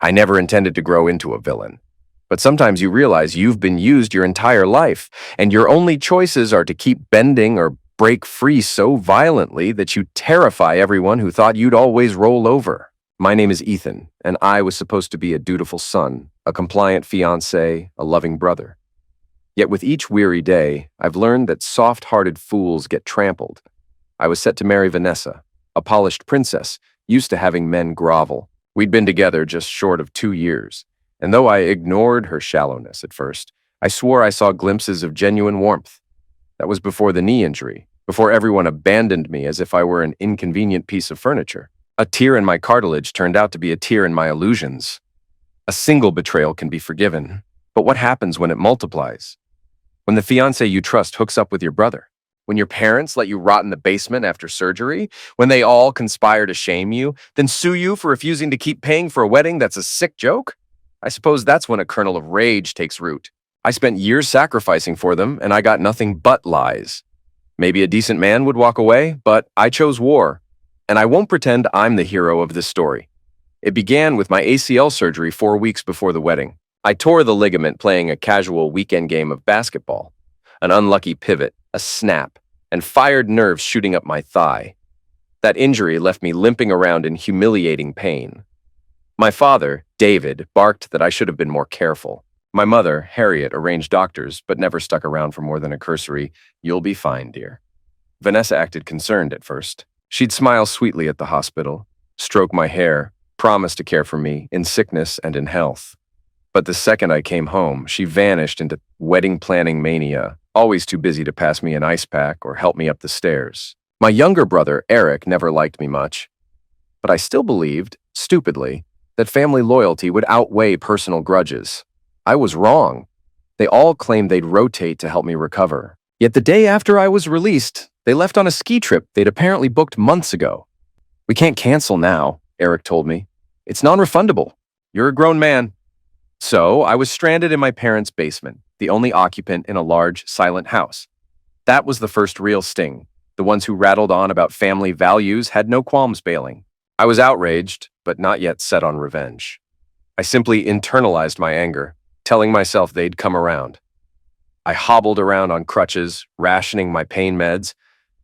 I never intended to grow into a villain. But sometimes you realize you've been used your entire life, and your only choices are to keep bending or break free so violently that you terrify everyone who thought you'd always roll over. My name is Ethan, and I was supposed to be a dutiful son, a compliant fiancé, a loving brother. Yet with each weary day, I've learned that soft-hearted fools get trampled. I was set to marry Vanessa, a polished princess, used to having men grovel. We'd been together just short of 2 years, and though I ignored her shallowness at first, I swore I saw glimpses of genuine warmth. That was before the knee injury, before everyone abandoned me as if I were an inconvenient piece of furniture. A tear in my cartilage turned out to be a tear in my illusions. A single betrayal can be forgiven, but what happens when it multiplies? When the fiancé you trust hooks up with your brother? When your parents let you rot in the basement after surgery? When they all conspire to shame you, then sue you for refusing to keep paying for a wedding that's a sick joke? I suppose that's when a kernel of rage takes root. I spent years sacrificing for them, and I got nothing but lies. Maybe a decent man would walk away, but I chose war. And I won't pretend I'm the hero of this story. It began with my ACL surgery 4 weeks before the wedding. I tore the ligament playing a casual weekend game of basketball. An unlucky pivot, a snap, and fired nerves shooting up my thigh. That injury left me limping around in humiliating pain. My father, David, barked that I should have been more careful. My mother, Harriet, arranged doctors, but never stuck around for more than a cursory, "You'll be fine, dear." Vanessa acted concerned at first. She'd smile sweetly at the hospital, stroke my hair, promise to care for me in sickness and in health. But the second I came home, she vanished into wedding planning mania, always too busy to pass me an ice pack or help me up the stairs. My younger brother, Eric, never liked me much. But I still believed, stupidly, that family loyalty would outweigh personal grudges. I was wrong. They all claimed they'd rotate to help me recover. Yet the day after I was released, they left on a ski trip they'd apparently booked months ago. "We can't cancel now," Eric told me. "It's non-refundable. You're a grown man." So I was stranded in my parents' basement, the only occupant in a large, silent house. That was the first real sting. The ones who rattled on about family values had no qualms bailing. I was outraged, but not yet set on revenge. I simply internalized my anger, telling myself they'd come around. I hobbled around on crutches, rationing my pain meds,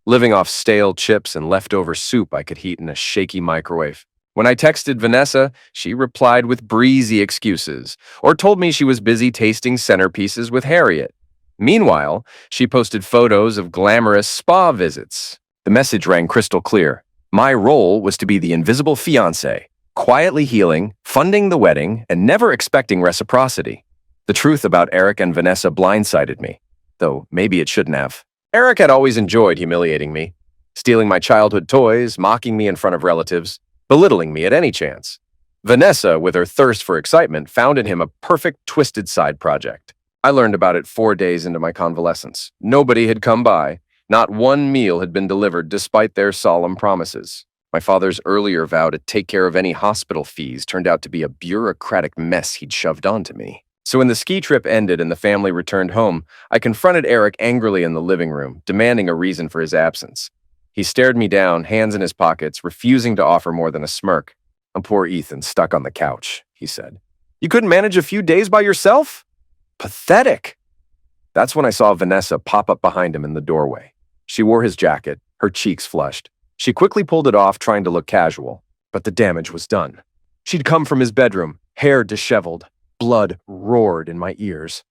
living off stale chips and leftover soup I could heat in a shaky microwave. When I texted Vanessa, she replied with breezy excuses, or told me she was busy tasting centerpieces with Harriet. Meanwhile, she posted photos of glamorous spa visits. The message rang crystal clear. My role was to be the invisible fiancé, quietly healing, funding the wedding, and never expecting reciprocity. The truth about Eric and Vanessa blindsided me, though maybe it shouldn't have. Eric had always enjoyed humiliating me, stealing my childhood toys, mocking me in front of relatives, belittling me at any chance. Vanessa, with her thirst for excitement, found in him a perfect twisted side project. I learned about it 4 days into my convalescence. Nobody had come by. Not one meal had been delivered despite their solemn promises. My father's earlier vow to take care of any hospital fees turned out to be a bureaucratic mess he'd shoved onto me. So when the ski trip ended and the family returned home, I confronted Eric angrily in the living room, demanding a reason for his absence. He stared me down, hands in his pockets, refusing to offer more than a smirk. "I'm poor Ethan, stuck on the couch," he said. "You couldn't manage a few days by yourself? Pathetic." That's when I saw Vanessa pop up behind him in the doorway. She wore his jacket, her cheeks flushed. She quickly pulled it off, trying to look casual, but the damage was done. She'd come from his bedroom, hair disheveled. Blood roared in my ears.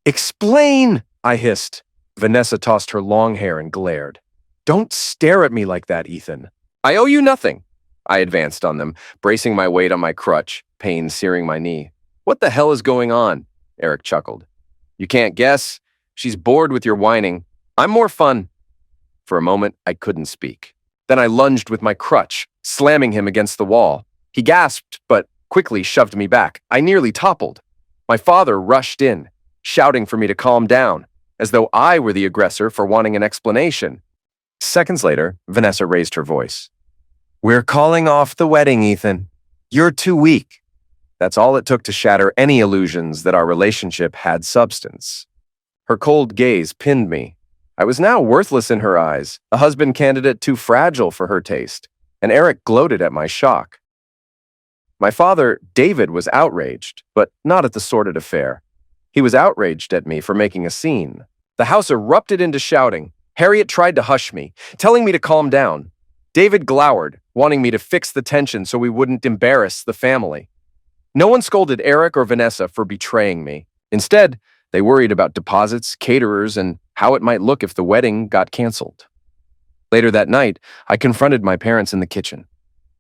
"Explain!" I hissed. Vanessa tossed her long hair and glared. "Don't stare at me like that, Ethan. I owe you nothing." I advanced on them, bracing my weight on my crutch, pain searing my knee. "What the hell is going on?" Eric chuckled. "You can't guess. She's bored with your whining. I'm more fun." For a moment, I couldn't speak. Then I lunged with my crutch, slamming him against the wall. He gasped, but quickly shoved me back. I nearly toppled. My father rushed in, shouting for me to calm down, as though I were the aggressor for wanting an explanation. Seconds later, Vanessa raised her voice. "We're calling off the wedding, Ethan. You're too weak." That's all it took to shatter any illusions that our relationship had substance. Her cold gaze pinned me. I was now worthless in her eyes, a husband candidate too fragile for her taste, and Eric gloated at my shock. My father, David, was outraged, but not at the sordid affair. He was outraged at me for making a scene. The house erupted into shouting. Harriet tried to hush me, telling me to calm down. David glowered, wanting me to fix the tension so we wouldn't embarrass the family. No one scolded Eric or Vanessa for betraying me. Instead, they worried about deposits, caterers, and how it might look if the wedding got canceled. Later that night, I confronted my parents in the kitchen.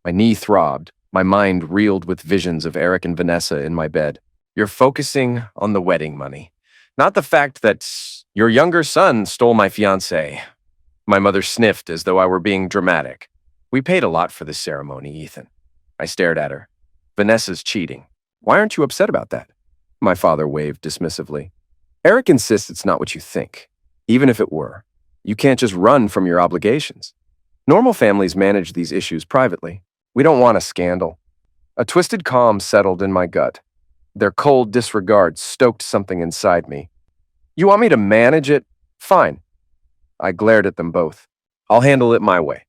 My knee throbbed. My mind reeled with visions of Eric and Vanessa in my bed. You're focusing on the wedding money, not the fact that your younger son stole my fiancée. My mother sniffed as though I were being dramatic. We paid a lot for this ceremony, Ethan. I stared at her. Vanessa's cheating. Why aren't you upset about that? My father waved dismissively. Eric insists it's not what you think. Even if it were, you can't just run from your obligations. Normal families manage these issues privately. We don't want a scandal. A twisted calm settled in my gut. Their cold disregard stoked something inside me. You want me to manage it? Fine. I glared at them both. I'll handle it my way.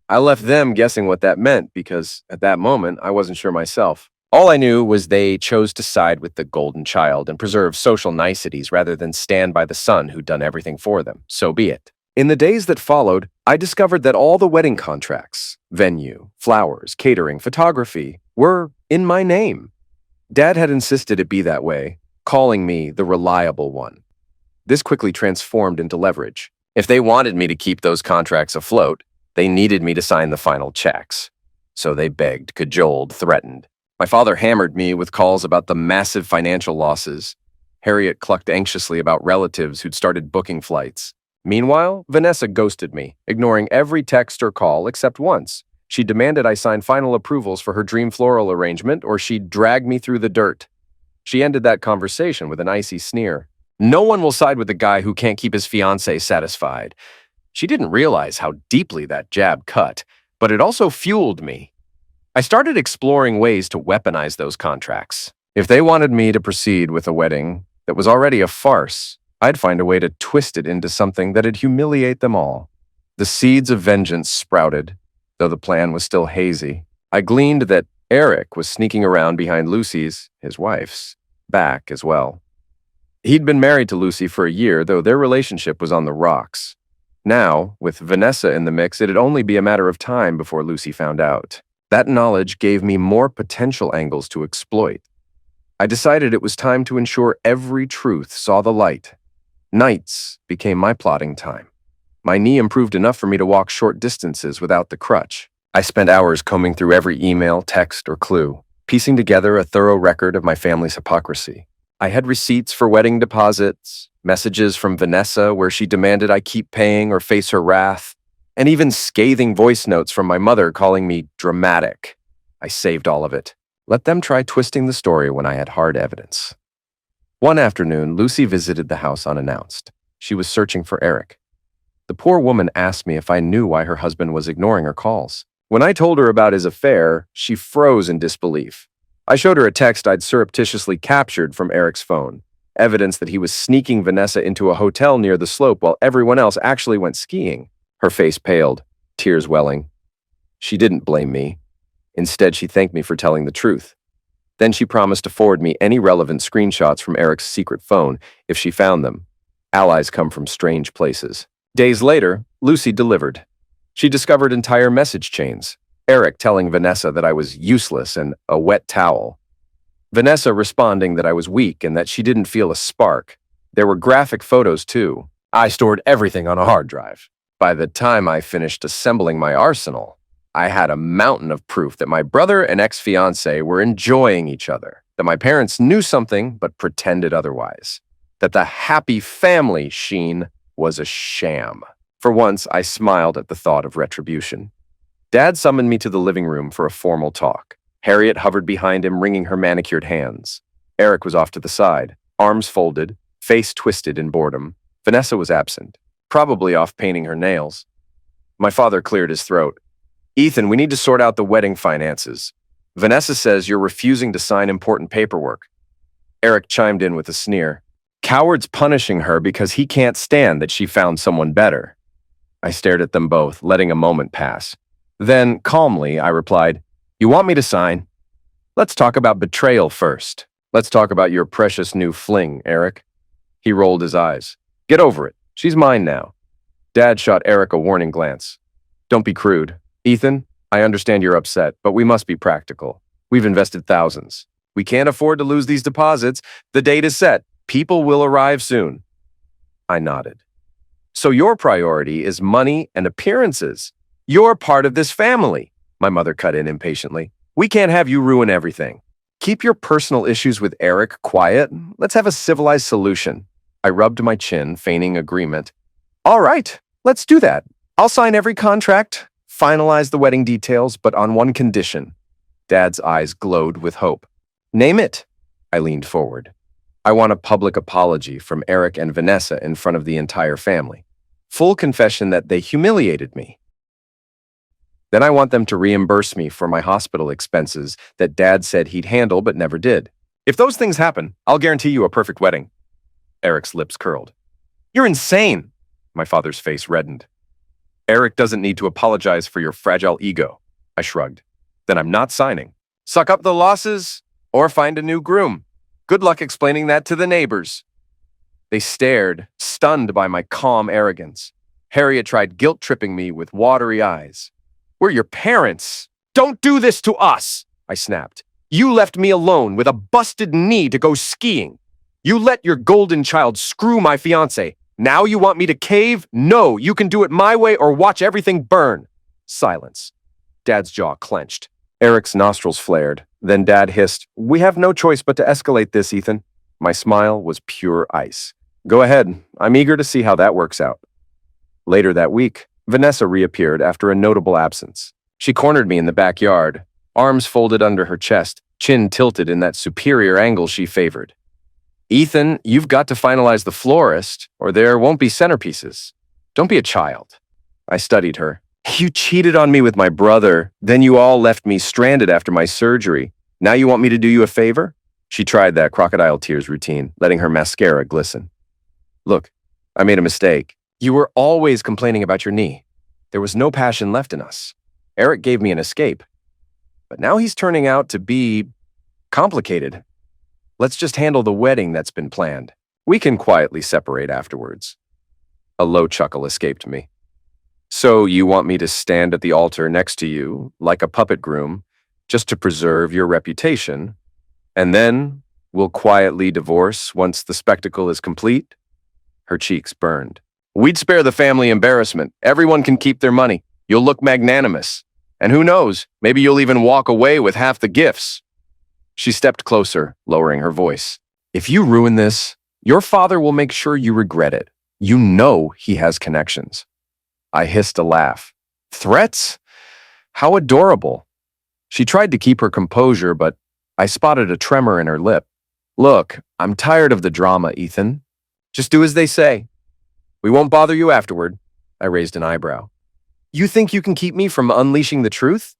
I left them guessing what that meant because, at that moment, I wasn't sure myself. All I knew was they chose to side with the golden child and preserve social niceties rather than stand by the son who'd done everything for them. So be it. In the days that followed, I discovered that all the wedding contracts, venue, flowers, catering, photography, were in my name. Dad had insisted it be that way, calling me the reliable one. This quickly transformed into leverage. If they wanted me to keep those contracts afloat, they needed me to sign the final checks. So they begged, cajoled, threatened. My father hammered me with calls about the massive financial losses. Harriet clucked anxiously about relatives who'd started booking flights. Meanwhile, Vanessa ghosted me, ignoring every text or call except once. She demanded I sign final approvals for her dream floral arrangement, or she'd drag me through the dirt. She ended that conversation with an icy sneer. No one will side with the guy who can't keep his fiancée satisfied. She didn't realize how deeply that jab cut, but it also fueled me. I started exploring ways to weaponize those contracts. If they wanted me to proceed with a wedding that was already a farce, I'd find a way to twist it into something that'd humiliate them all. The seeds of vengeance sprouted, though the plan was still hazy. I gleaned that Eric was sneaking around behind Lucy's, his wife's, back as well. He'd been married to Lucy for a year, though their relationship was on the rocks. Now, with Vanessa in the mix, it'd only be a matter of time before Lucy found out. That knowledge gave me more potential angles to exploit. I decided it was time to ensure every truth saw the light. Nights became my plotting time. My knee improved enough for me to walk short distances without the crutch. I spent hours combing through every email, text, or clue, piecing together a thorough record of my family's hypocrisy. I had receipts for wedding deposits, messages from Vanessa where she demanded I keep paying or face her wrath, and even scathing voice notes from my mother calling me dramatic. I saved all of it. Let them try twisting the story when I had hard evidence. One afternoon, Lucy visited the house unannounced. She was searching for Eric. The poor woman asked me if I knew why her husband was ignoring her calls. When I told her about his affair, she froze in disbelief. I showed her a text I'd surreptitiously captured from Eric's phone, evidence that he was sneaking Vanessa into a hotel near the slope while everyone else actually went skiing. Her face paled, tears welling. She didn't blame me. Instead, she thanked me for telling the truth. Then she promised to forward me any relevant screenshots from Eric's secret phone if she found them. Allies come from strange places. Days later, Lucy delivered. She discovered entire message chains. Eric telling Vanessa that I was useless and a wet towel. Vanessa responding that I was weak and that she didn't feel a spark. There were graphic photos too. I stored everything on a hard drive. By the time I finished assembling my arsenal, I had a mountain of proof that my brother and ex-fiancée were enjoying each other, that my parents knew something but pretended otherwise, that the happy family sheen was a sham. For once, I smiled at the thought of retribution. Dad summoned me to the living room for a formal talk. Harriet hovered behind him, wringing her manicured hands. Eric was off to the side, arms folded, face twisted in boredom. Vanessa was absent, probably off painting her nails. My father cleared his throat. Ethan, we need to sort out the wedding finances. Vanessa says you're refusing to sign important paperwork. Eric chimed in with a sneer. Coward's punishing her because he can't stand that she found someone better. I stared at them both, letting a moment pass. Then, calmly, I replied, You want me to sign? Let's talk about betrayal first. Let's talk about your precious new fling, Eric. He rolled his eyes. Get over it. She's mine now. Dad shot Eric a warning glance. Don't be crude. Ethan, I understand you're upset, but we must be practical. We've invested thousands. We can't afford to lose these deposits. The date is set. People will arrive soon. I nodded. So your priority is money and appearances. You're part of this family. My mother cut in impatiently. We can't have you ruin everything. Keep your personal issues with Eric quiet. Let's have a civilized solution. I rubbed my chin, feigning agreement. All right, let's do that. I'll sign every contract, finalize the wedding details, but on one condition. Dad's eyes glowed with hope. Name it. I leaned forward. I want a public apology from Eric and Vanessa in front of the entire family. Full confession that they humiliated me. Then I want them to reimburse me for my hospital expenses that Dad said he'd handle but never did. If those things happen, I'll guarantee you a perfect wedding. Eric's lips curled. You're insane. My father's face reddened. Eric doesn't need to apologize for your fragile ego. I shrugged. Then I'm not signing. Suck up the losses or find a new groom. Good luck explaining that to the neighbors. They stared, stunned by my calm arrogance. Harriet tried guilt-tripping me with watery eyes. We're your parents. Don't do this to us, I snapped. You left me alone with a busted knee to go skiing. You let your golden child screw my fiancé. Now you want me to cave? No, you can do it my way or watch everything burn. Silence. Dad's jaw clenched. Eric's nostrils flared. Then Dad hissed, We have no choice but to escalate this, Ethan. My smile was pure ice. Go ahead. I'm eager to see how that works out. Later that week, Vanessa reappeared after a notable absence. She cornered me in the backyard, arms folded under her chest, chin tilted in that superior angle she favored. Ethan, you've got to finalize the florist, or there won't be centerpieces. Don't be a child. I studied her. You cheated on me with my brother, then you all left me stranded after my surgery. Now you want me to do you a favor? She tried that crocodile tears routine, letting her mascara glisten. Look, I made a mistake. You were always complaining about your knee. There was no passion left in us. Eric gave me an escape. But now he's turning out to be complicated. Let's just handle the wedding that's been planned. We can quietly separate afterwards. A low chuckle escaped me. So you want me to stand at the altar next to you, like a puppet groom, just to preserve your reputation, and then we'll quietly divorce once the spectacle is complete? Her cheeks burned. We'd spare the family embarrassment. Everyone can keep their money. You'll look magnanimous. And who knows, maybe you'll even walk away with half the gifts. She stepped closer, lowering her voice. If you ruin this, your father will make sure you regret it. You know he has connections. I hissed a laugh. Threats? How adorable. She tried to keep her composure, but I spotted a tremor in her lip. Look, I'm tired of the drama, Ethan. Just do as they say. We won't bother you afterward. I raised an eyebrow. You think you can keep me from unleashing the truth?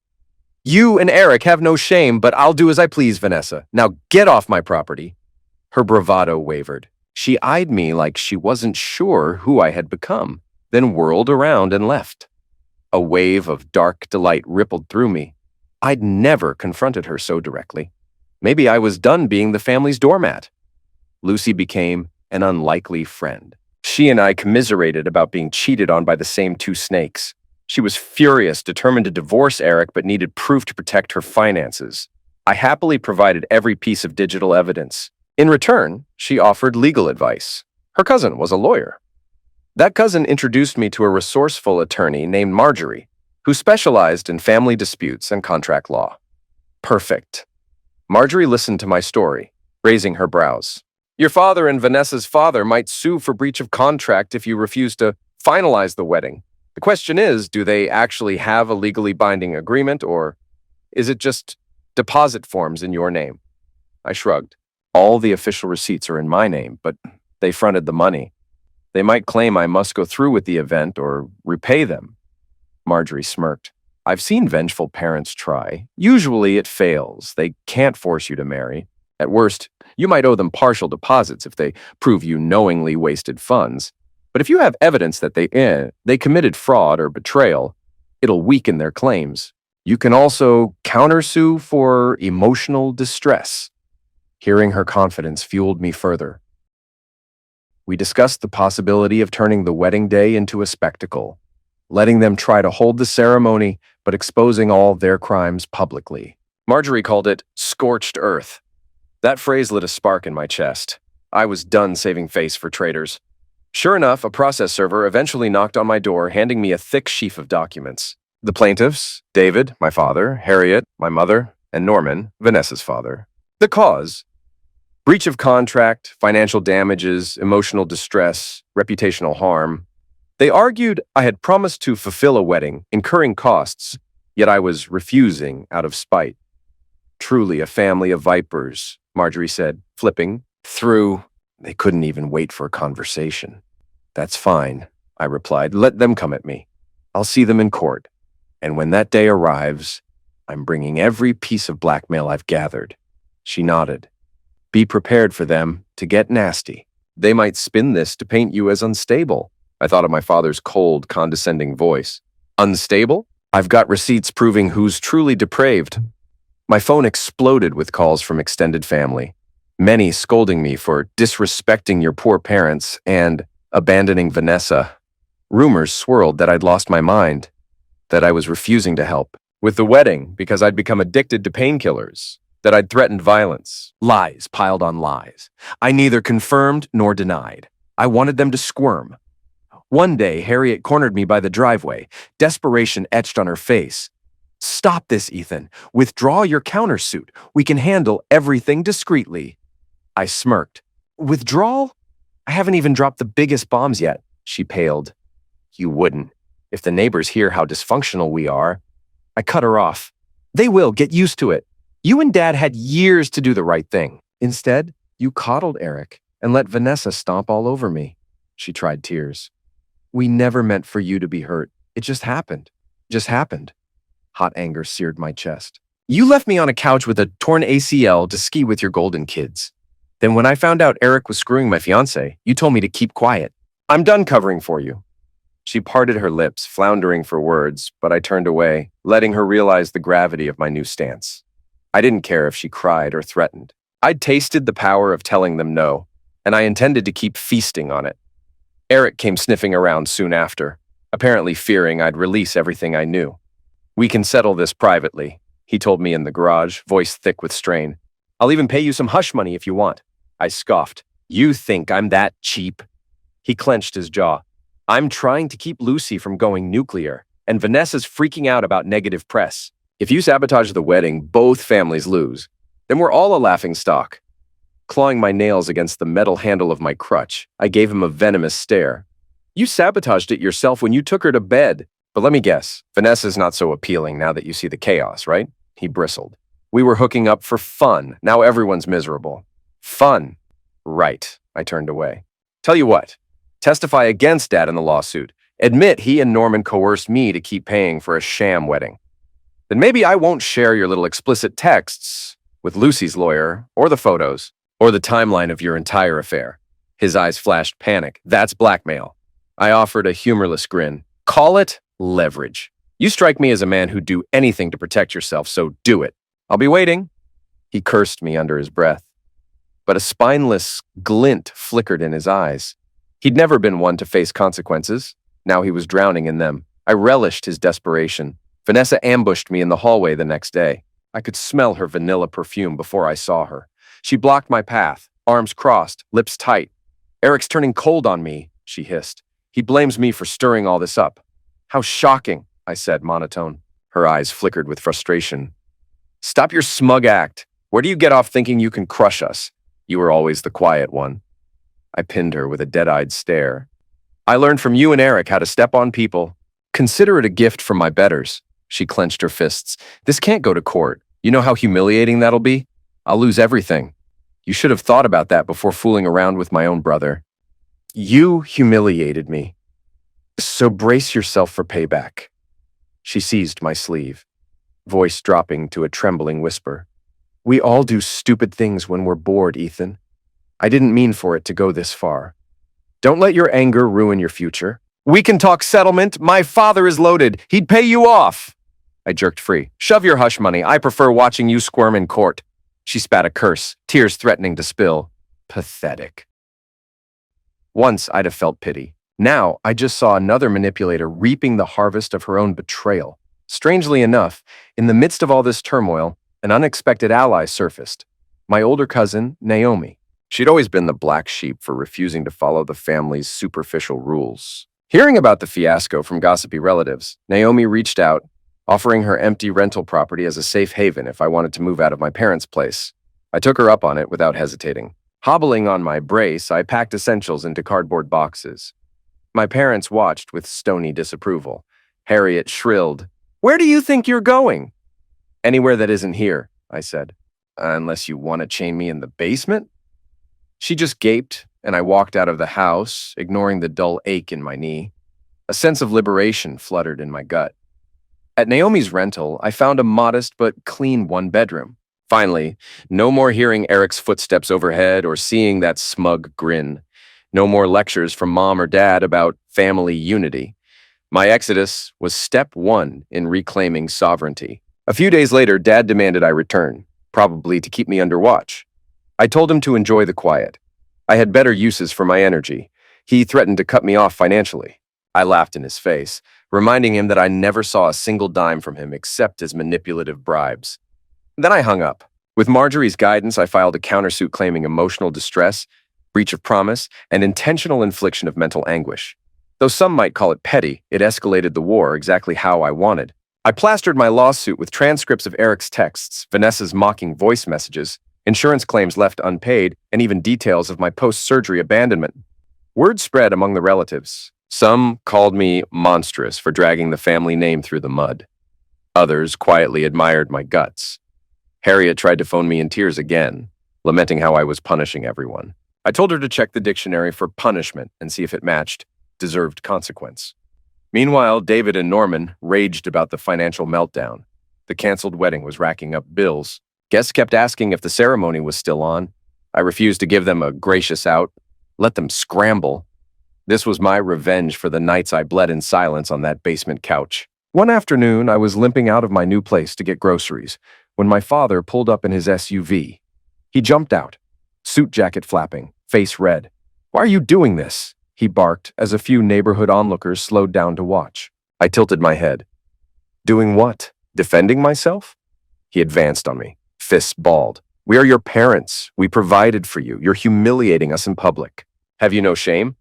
You and Eric have no shame, but I'll do as I please, Vanessa. Now get off my property. Her bravado wavered. She eyed me like she wasn't sure who I had become, then whirled around and left. A wave of dark delight rippled through me. I'd never confronted her so directly. Maybe I was done being the family's doormat. Lucy became an unlikely friend. She and I commiserated about being cheated on by the same two snakes. She was furious, determined to divorce Eric, but needed proof to protect her finances. I happily provided every piece of digital evidence. In return, she offered legal advice. Her cousin was a lawyer. That cousin introduced me to a resourceful attorney named Marjorie, who specialized in family disputes and contract law. Perfect. Marjorie listened to my story, raising her brows. Your father and Vanessa's father might sue for breach of contract if you refuse to finalize the wedding. The question is, do they actually have a legally binding agreement, or is it just deposit forms in your name? I shrugged. All the official receipts are in my name, but they fronted the money. They might claim I must go through with the event or repay them. Marjorie smirked. I've seen vengeful parents try. Usually it fails. They can't force you to marry. At worst, you might owe them partial deposits if they prove you knowingly wasted funds. But if you have evidence that they committed fraud or betrayal, it'll weaken their claims. You can also countersue for emotional distress. Hearing her confidence fueled me further. We discussed the possibility of turning the wedding day into a spectacle, letting them try to hold the ceremony, but exposing all their crimes publicly. Marjorie called it scorched earth. That phrase lit a spark in my chest. I was done saving face for traitors. Sure enough, a process server eventually knocked on my door, handing me a thick sheaf of documents. The plaintiffs, David, my father, Harriet, my mother, and Norman, Vanessa's father. The cause: breach of contract, financial damages, emotional distress, reputational harm. They argued I had promised to fulfill a wedding, incurring costs, yet I was refusing out of spite. Truly a family of vipers, Marjorie said, flipping through. They couldn't even wait for a conversation. That's fine, I replied. Let them come at me. I'll see them in court. And when that day arrives, I'm bringing every piece of blackmail I've gathered. She nodded. Be prepared for them to get nasty. They might spin this to paint you as unstable. I thought of my father's cold, condescending voice. Unstable? I've got receipts proving who's truly depraved. My phone exploded with calls from extended family, many scolding me for disrespecting your poor parents and abandoning Vanessa. Rumors swirled that I'd lost my mind, that I was refusing to help with the wedding because I'd become addicted to painkillers, that I'd threatened violence. Lies piled on lies. I neither confirmed nor denied. I wanted them to squirm. One day, Harriet cornered me by the driveway, desperation etched on her face. Stop this, Ethan. Withdraw your countersuit. We can handle everything discreetly. I smirked. Withdrawal? I haven't even dropped the biggest bombs yet. She paled. You wouldn't. If the neighbors hear how dysfunctional we are. I cut her off. They will get used to it. You and Dad had years to do the right thing. Instead, you coddled Eric and let Vanessa stomp all over me. She tried tears. We never meant for you to be hurt. It just happened. Just happened. Hot anger seared my chest. You left me on a couch with a torn ACL to ski with your golden kids. Then when I found out Eric was screwing my fiancée, you told me to keep quiet. I'm done covering for you. She parted her lips, floundering for words, but I turned away, letting her realize the gravity of my new stance. I didn't care if she cried or threatened. I'd tasted the power of telling them no, and I intended to keep feasting on it. Eric came sniffing around soon after, apparently fearing I'd release everything I knew. We can settle this privately, he told me in the garage, voice thick with strain. I'll even pay you some hush money if you want. I scoffed. You think I'm that cheap? He clenched his jaw. I'm trying to keep Lucy from going nuclear, and Vanessa's freaking out about negative press. If you sabotage the wedding, both families lose. Then we're all a laughingstock. Clawing my nails against the metal handle of my crutch, I gave him a venomous stare. You sabotaged it yourself when you took her to bed. But let me guess, Vanessa's not so appealing now that you see the chaos, right? He bristled. We were hooking up for fun. Now everyone's miserable. Fun. Right. I turned away. Tell you what. Testify against Dad in the lawsuit. Admit he and Norman coerced me to keep paying for a sham wedding. Then maybe I won't share your little explicit texts with Lucy's lawyer, or the photos, or the timeline of your entire affair. His eyes flashed panic. That's blackmail. I offered a humorless grin. Call it leverage. You strike me as a man who'd do anything to protect yourself, so do it. I'll be waiting. He cursed me under his breath. But a spineless glint flickered in his eyes. He'd never been one to face consequences. Now he was drowning in them. I relished his desperation. Vanessa ambushed me in the hallway the next day. I could smell her vanilla perfume before I saw her. She blocked my path, arms crossed, lips tight. Eric's turning cold on me, she hissed. He blames me for stirring all this up. How shocking, I said, monotone. Her eyes flickered with frustration. Stop your smug act. Where do you get off thinking you can crush us? You were always the quiet one. I pinned her with a dead-eyed stare. I learned from you and Eric how to step on people. Consider it a gift from my betters. She clenched her fists. This can't go to court. You know how humiliating that'll be? I'll lose everything. You should have thought about that before fooling around with my own brother. You humiliated me. So brace yourself for payback. She seized my sleeve, voice dropping to a trembling whisper. We all do stupid things when we're bored, Ethan. I didn't mean for it to go this far. Don't let your anger ruin your future. We can talk settlement. My father is loaded. He'd pay you off. I jerked free. Shove your hush money. I prefer watching you squirm in court. She spat a curse, tears threatening to spill. Pathetic. Once I'd have felt pity. Now I just saw another manipulator reaping the harvest of her own betrayal. Strangely enough, in the midst of all this turmoil, an unexpected ally surfaced. My older cousin, Naomi. She'd always been the black sheep for refusing to follow the family's superficial rules. Hearing about the fiasco from gossipy relatives, Naomi reached out, offering her empty rental property as a safe haven if I wanted to move out of my parents' place. I took her up on it without hesitating. Hobbling on my brace, I packed essentials into cardboard boxes. My parents watched with stony disapproval. Harriet shrilled, "Where do you think you're going?" "Anywhere that isn't here," I said. "Unless you want to chain me in the basement?" She just gaped, and I walked out of the house, ignoring the dull ache in my knee. A sense of liberation fluttered in my gut. At Naomi's rental, I found a modest but clean one-bedroom. Finally, no more hearing Eric's footsteps overhead or seeing that smug grin. No more lectures from mom or dad about family unity. My exodus was step one in reclaiming sovereignty. A few days later, Dad demanded I return, probably to keep me under watch. I told him to enjoy the quiet. I had better uses for my energy. He threatened to cut me off financially. I laughed in his face, reminding him that I never saw a single dime from him except as manipulative bribes. Then I hung up. With Marjorie's guidance, I filed a countersuit claiming emotional distress, breach of promise, and intentional infliction of mental anguish. Though some might call it petty, it escalated the war exactly how I wanted. I plastered my lawsuit with transcripts of Eric's texts, Vanessa's mocking voice messages, insurance claims left unpaid, and even details of my post-surgery abandonment. Word spread among the relatives. Some called me monstrous for dragging the family name through the mud. Others quietly admired my guts. Harriet tried to phone me in tears again, lamenting how I was punishing everyone. I told her to check the dictionary for punishment and see if it matched deserved consequence. Meanwhile, David and Norman raged about the financial meltdown. The canceled wedding was racking up bills. Guests kept asking if the ceremony was still on. I refused to give them a gracious out, let them scramble. This was my revenge for the nights I bled in silence on that basement couch. One afternoon, I was limping out of my new place to get groceries when my father pulled up in his SUV. He jumped out, suit jacket flapping, face red. "Why are you doing this?" he barked as a few neighborhood onlookers slowed down to watch. I tilted my head. "Doing what? Defending myself?" He advanced on me, fists balled. "We are your parents. We provided for you. You're humiliating us in public. Have you no shame?"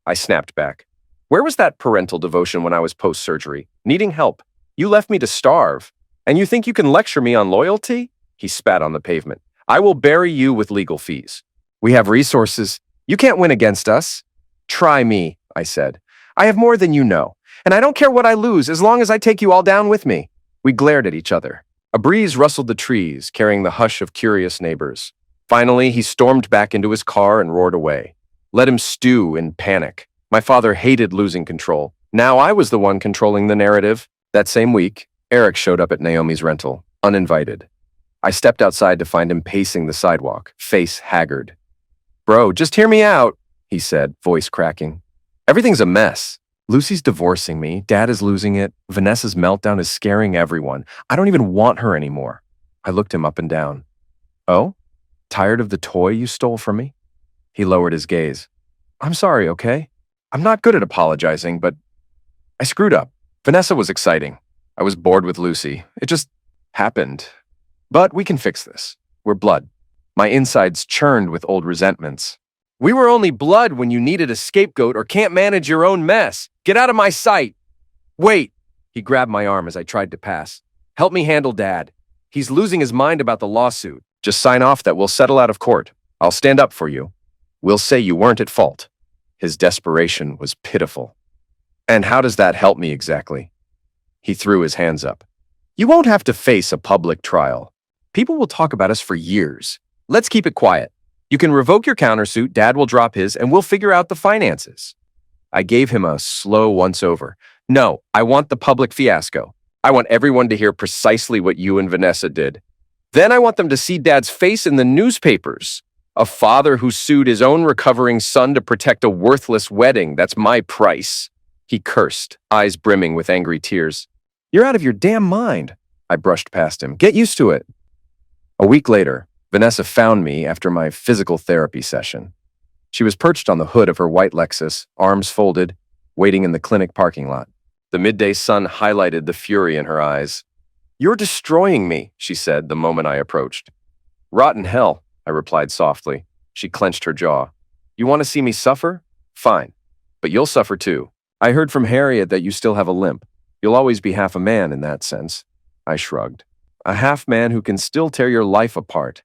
I snapped back. "Where was that parental devotion when I was post-surgery, needing help? You left me to starve. And you think you can lecture me on loyalty?" He spat on the pavement. "I will bury you with legal fees. We have resources. You can't win against us." "Try me," I said. "I have more than you know, and I don't care what I lose as long as I take you all down with me." We glared at each other. A breeze rustled the trees, carrying the hush of curious neighbors. Finally, he stormed back into his car and roared away. Let him stew in panic. My father hated losing control. Now I was the one controlling the narrative. That same week, Eric showed up at Naomi's rental, uninvited. I stepped outside to find him pacing the sidewalk, face haggard. "Bro, just hear me out," he said, voice cracking. "Everything's a mess. Lucy's divorcing me, Dad is losing it, Vanessa's meltdown is scaring everyone. I don't even want her anymore." I looked him up and down. "Oh? Tired of the toy you stole from me?" He lowered his gaze. "I'm sorry, okay? I'm not good at apologizing, but I screwed up. Vanessa was exciting. I was bored with Lucy. It just happened. But we can fix this. We're blood." My insides churned with old resentments. "We were only blood when you needed a scapegoat or can't manage your own mess. Get out of my sight." "Wait." He grabbed my arm as I tried to pass. "Help me handle Dad. He's losing his mind about the lawsuit. Just sign off that we'll settle out of court. I'll stand up for you. We'll say you weren't at fault." His desperation was pitiful. "And how does that help me exactly?" He threw his hands up. "You won't have to face a public trial. People will talk about us for years. Let's keep it quiet. You can revoke your countersuit, Dad will drop his, and we'll figure out the finances." I gave him a slow once-over. "No, I want the public fiasco. I want everyone to hear precisely what you and Vanessa did. Then I want them to see Dad's face in the newspapers. A father who sued his own recovering son to protect a worthless wedding. That's my price." He cursed, eyes brimming with angry tears. You're out of your damn mind. I brushed past him. Get used to it. A week later, Vanessa found me after my physical therapy session. She was perched on the hood of her white Lexus, arms folded, waiting in the clinic parking lot. The midday sun highlighted the fury in her eyes. "You're destroying me," she said the moment I approached. "Rotten hell," I replied softly. She clenched her jaw. "You want to see me suffer? Fine. But you'll suffer too. I heard from Harriet that you still have a limp. You'll always be half a man in that sense." I shrugged. "A half man who can still tear your life apart."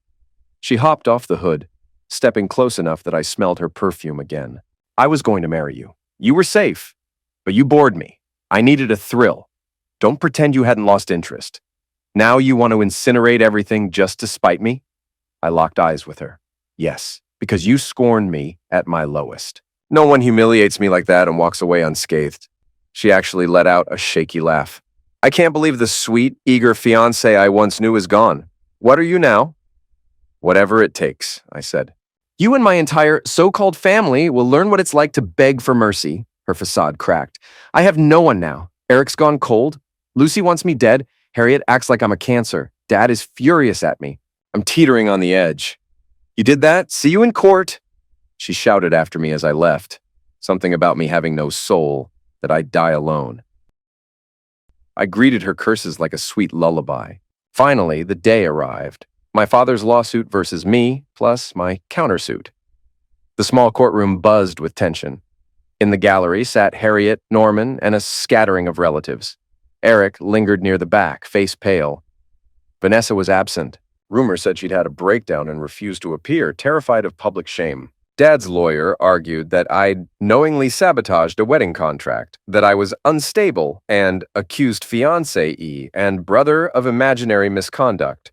She hopped off the hood, stepping close enough that I smelled her perfume again. "I was going to marry you. You were safe, but you bored me. I needed a thrill. Don't pretend you hadn't lost interest. Now you want to incinerate everything just to spite me?" I locked eyes with her. "Yes, because you scorned me at my lowest. No one humiliates me like that and walks away unscathed." She actually let out a shaky laugh. "I can't believe the sweet, eager fiancé I once knew is gone. What are you now?" "Whatever it takes," I said. "You and my entire so-called family will learn what it's like to beg for mercy." Her facade cracked. "I have no one now. Eric's gone cold. Lucy wants me dead. Harriet acts like I'm a cancer. Dad is furious at me. I'm teetering on the edge." "You did that? See you in court." She shouted after me as I left. Something about me having no soul, that I'd die alone. I greeted her curses like a sweet lullaby. Finally, the day arrived. My father's lawsuit versus me, plus my countersuit. The small courtroom buzzed with tension. In the gallery sat Harriet, Norman, and a scattering of relatives. Eric lingered near the back, face pale. Vanessa was absent. Rumor said she'd had a breakdown and refused to appear, terrified of public shame. Dad's lawyer argued that I'd knowingly sabotaged a wedding contract, that I was unstable and accused fiancé and brother of imaginary misconduct.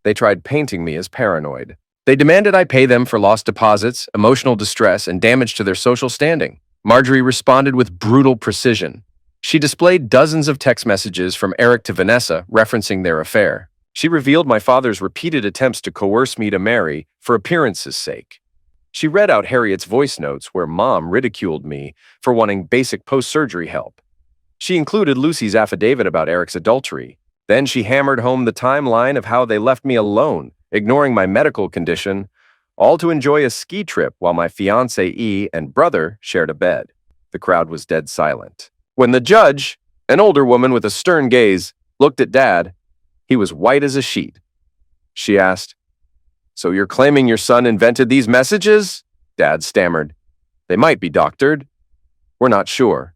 They tried painting me as paranoid. They demanded I pay them for lost deposits, emotional distress, and damage to their social standing. Marjorie responded with brutal precision. She displayed dozens of text messages from Eric to Vanessa referencing their affair. She revealed my father's repeated attempts to coerce me to marry for appearance's sake. She read out Harriet's voice notes where Mom ridiculed me for wanting basic post-surgery help. She included Lucy's affidavit about Eric's adultery. Then she hammered home the timeline of how they left me alone, ignoring my medical condition, all to enjoy a ski trip while my fiancé and brother shared a bed. The crowd was dead silent. When the judge, an older woman with a stern gaze, looked at Dad, he was white as a sheet. She asked, "So you're claiming your son invented these messages?" Dad stammered. "They might be doctored. We're not sure."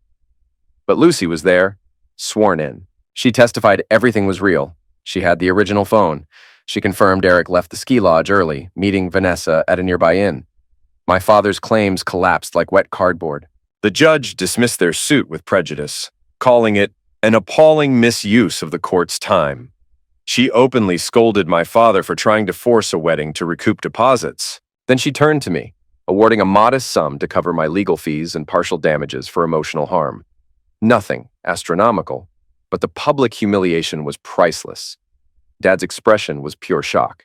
But Lucy was there, sworn in. She testified everything was real. She had the original phone. She confirmed Eric left the ski lodge early, meeting Vanessa at a nearby inn. My father's claims collapsed like wet cardboard. The judge dismissed their suit with prejudice, calling it an appalling misuse of the court's time. She openly scolded my father for trying to force a wedding to recoup deposits. Then she turned to me, awarding a modest sum to cover my legal fees and partial damages for emotional harm. Nothing astronomical, but the public humiliation was priceless. Dad's expression was pure shock.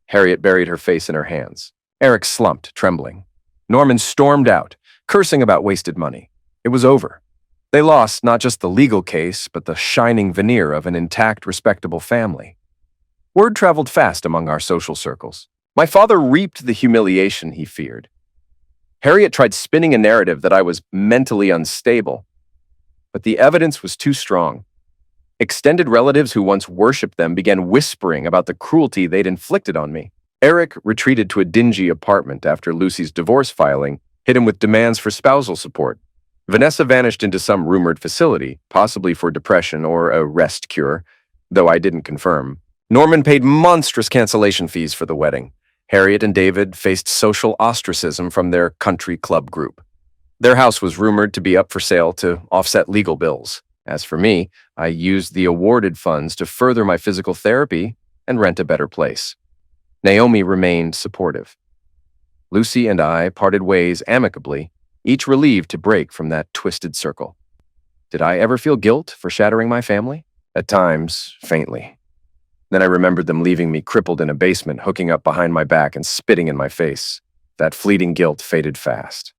Harriet buried her face in her hands. Eric slumped, trembling. Norman stormed out, cursing about wasted money. It was over. They lost not just the legal case, but the shining veneer of an intact, respectable family. Word traveled fast among our social circles. My father reaped the humiliation he feared. Harriet tried spinning a narrative that I was mentally unstable, but the evidence was too strong. Extended relatives who once worshipped them began whispering about the cruelty they'd inflicted on me. Eric retreated to a dingy apartment after Lucy's divorce filing hit him with demands for spousal support. Vanessa vanished into some rumored facility, possibly for depression or a rest cure, though I didn't confirm. Norman paid monstrous cancellation fees for the wedding. Harriet and David faced social ostracism from their country club group. Their house was rumored to be up for sale to offset legal bills. As for me, I used the awarded funds to further my physical therapy and rent a better place. Naomi remained supportive. Lucy and I parted ways amicably, each relieved to break from that twisted circle. Did I ever feel guilt for shattering my family? At times, faintly. Then I remembered them leaving me crippled in a basement, hooking up behind my back and spitting in my face. That fleeting guilt faded fast.